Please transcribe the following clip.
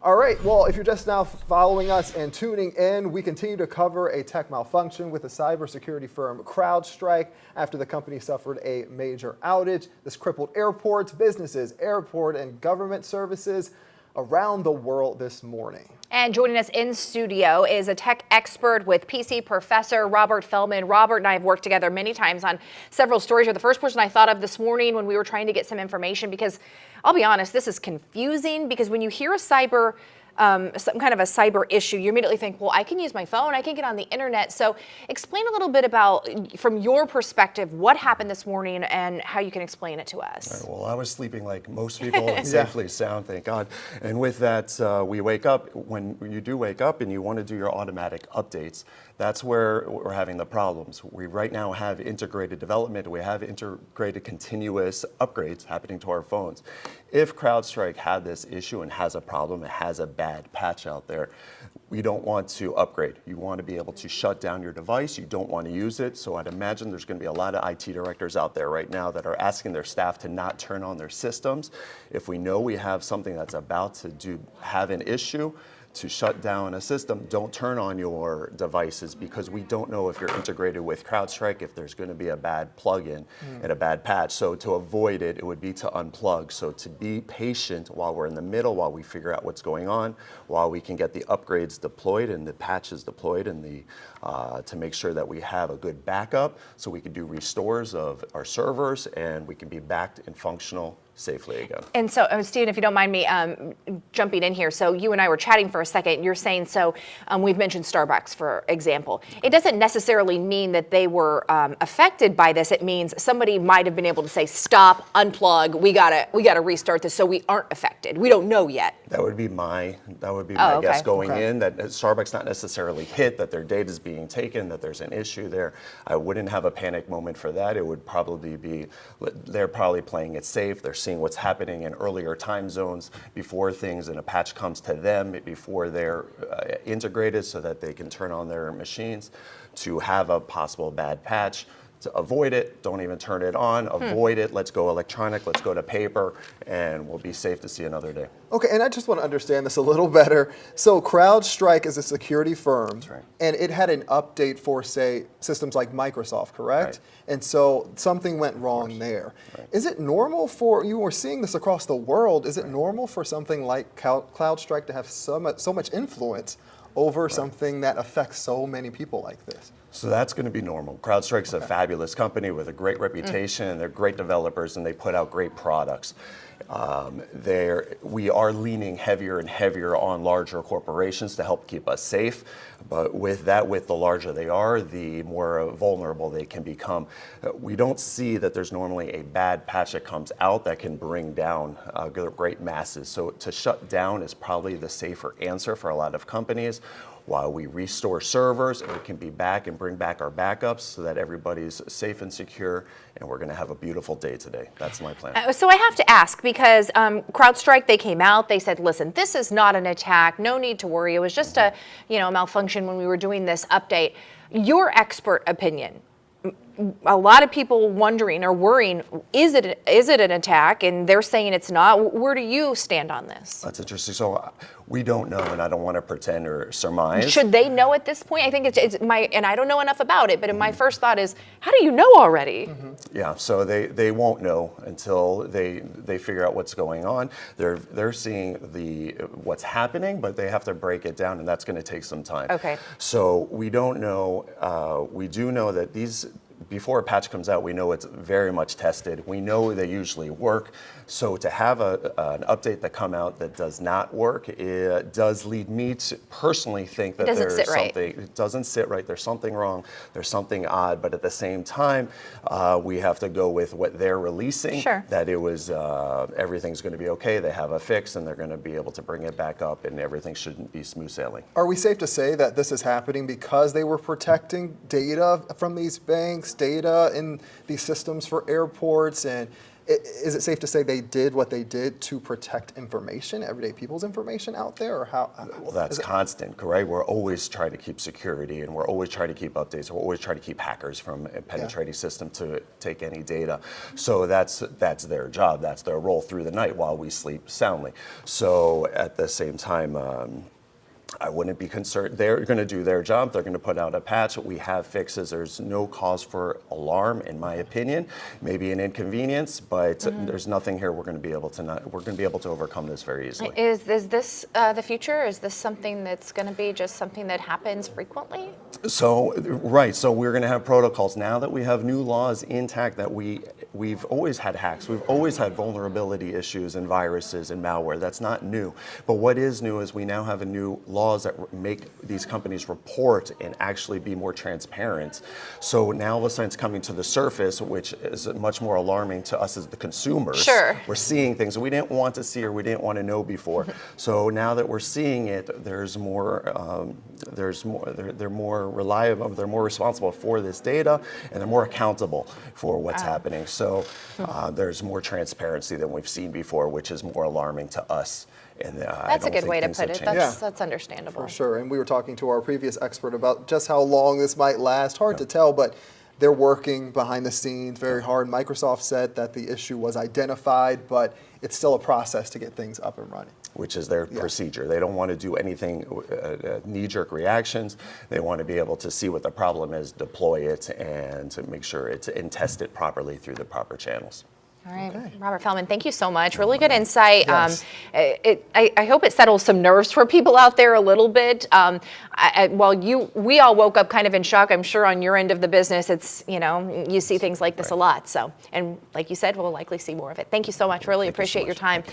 All right, well, if you're just now following us and tuning in, we continue to cover a tech malfunction with the cybersecurity firm CrowdStrike after the company suffered a major outage. This crippled airports, businesses, airport, and government services around the world this morning. And joining us in studio is a tech expert with PC Professor Robert Feldman. Robert and I have worked together many times on several stories. You're the first person I thought of this morning when we were trying to get some information, because I'll be honest, this is confusing, because when you hear a some kind of a cyber issue, you immediately think, well, I can use my phone, I can get on the internet. So explain a little bit about, from your perspective, what happened this morning and how you can explain it to us. Right, well, I was sleeping like most people and safely sound, thank God. And with that, we wake up. When you do wake up and you want to do your automatic updates, that's where we're having the problems. We right now have integrated development. We have integrated continuous upgrades happening to our phones. If CrowdStrike had this issue and has a problem, it has a bad patch out there, we don't want to upgrade. You want to be able to shut down your device. You don't want to use it. So I'd imagine there's going to be a lot of IT directors out there right now that are asking their staff to not turn on their systems. If we know we have something that's about to have an issue, to shut down a system, don't turn on your devices, because we don't know if you're integrated with CrowdStrike, if there's going to be a bad plugin and a bad patch. So to avoid it, it would be to unplug. So to be patient while we're in the middle, while we figure out what's going on, while we can get the upgrades deployed and the patches deployed, and to make sure that we have a good backup, so we can do restores of our servers and we can be backed and functional safely again. And so, Stephen, if you don't mind me jumping in here, so you and I were chatting for a second. You're saying, we've mentioned Starbucks, for example. It doesn't necessarily mean that they were affected by this. It means somebody might have been able to say, stop, unplug, we gotta restart this, so we aren't affected. We don't know yet. That would be my guess going in, that Starbucks not necessarily hit, that their data is being taken, that there's an issue there. I wouldn't have a panic moment for that. It would probably be, they're probably playing it safe. They're seeing what's happening in earlier time zones before things and a patch comes to them, before they're integrated, so that they can turn on their machines to have a possible bad patch. To avoid it, don't even turn it on. Avoid it. Let's go electronic. Let's go to paper, and we'll be safe to see another day. Okay, and I just want to understand this a little better. So CrowdStrike is a security firm, That's right. And it had an update for, say, systems like Microsoft, correct? Right. And so something went wrong there. Right. Is it normal for, you were seeing this across the world, is it normal for something like CrowdStrike to have so much influence over something that affects so many people like this? So that's going to be normal. CrowdStrike's a fabulous company with a great reputation, and they're great developers, and they put out great products. We are leaning heavier and heavier on larger corporations to help keep us safe. But with the larger they are, the more vulnerable they can become. We don't see that there's normally a bad patch that comes out that can bring down great masses. So to shut down is probably the safer answer for a lot of companies, while we restore servers and we can be back and bring back our backups so that everybody's safe and secure, and we're going to have a beautiful day today. That's my plan. So I have to ask, because CrowdStrike, they came out, they said, listen, this is not an attack, no need to worry. It was just a malfunction when we were doing this update. Your expert opinion, a lot of people wondering or worrying, is it an attack? And they're saying it's not. Where do you stand on this? That's interesting. So we don't know, and I don't want to pretend or surmise. Should they know at this point? I think it's and I don't know enough about it, but my first thought is, how do you know already? Yeah, so they won't know until they figure out what's going on. They're seeing what's happening, but they have to break it down, and that's going to take some time. Okay. So we don't know. We do know that before a patch comes out, we know it's very much tested. We know they usually work. So to have an update that come out that does not work, it does lead me to personally think that there's something. It doesn't sit right. There's something wrong. There's something odd. But at the same time, we have to go with what they're releasing. Sure. That it was everything's going to be okay. They have a fix, and they're going to be able to bring it back up, and everything shouldn't be smooth sailing. Are we safe to say that this is happening because they were protecting data from these banks, data in these systems for airports, and Is it safe to say they did what they did to protect information, everyday people's information out there, or how? Well, that's constant, correct? We're always trying to keep security, and we're always trying to keep updates. We're always trying to keep hackers from penetrating system to take any data. So that's their job. That's their role through the night while we sleep soundly. So at the same time, I wouldn't be concerned. They're going to do their job. They're going to put out a patch. We have fixes. There's no cause for alarm, in my opinion. Maybe an inconvenience, but there's nothing here we're going to be able to overcome this very easily. Is this the future? Is this something that's going to be just something that happens frequently? So, right. So we're going to have protocols now that we have new laws intact. That we've always had hacks. We've always had vulnerability issues and viruses and malware. That's not new. But what is new is we now have a new laws that make these companies report and actually be more transparent. So now all of a sudden it's coming to the surface, which is much more alarming to us as the consumers. Sure. We're seeing things that we didn't want to see or we didn't want to know before. So now that we're seeing it, they're more reliable, they're more responsible for this data, and they're more accountable for what's happening. So there's more transparency than we've seen before, which is more alarming to us. And That's a good way to put it. That's understandable. For sure. And we were talking to our previous expert about just how long this might last. Hard to tell, but they're working behind the scenes very hard. Microsoft said that the issue was identified, but it's still a process to get things up and running. Which is their procedure. They don't want to do anything, knee-jerk reactions. They want to be able to see what the problem is, deploy it, and to make sure it's and test it properly through the proper channels. All right, Robert Feldman, thank you so much. Really good insight. Yes. I hope it settles some nerves for people out there a little bit. We all woke up kind of in shock. I'm sure on your end of the business, it's, you see things like this a lot. So, and like you said, we'll likely see more of it. Thank you so much. Really appreciate your time.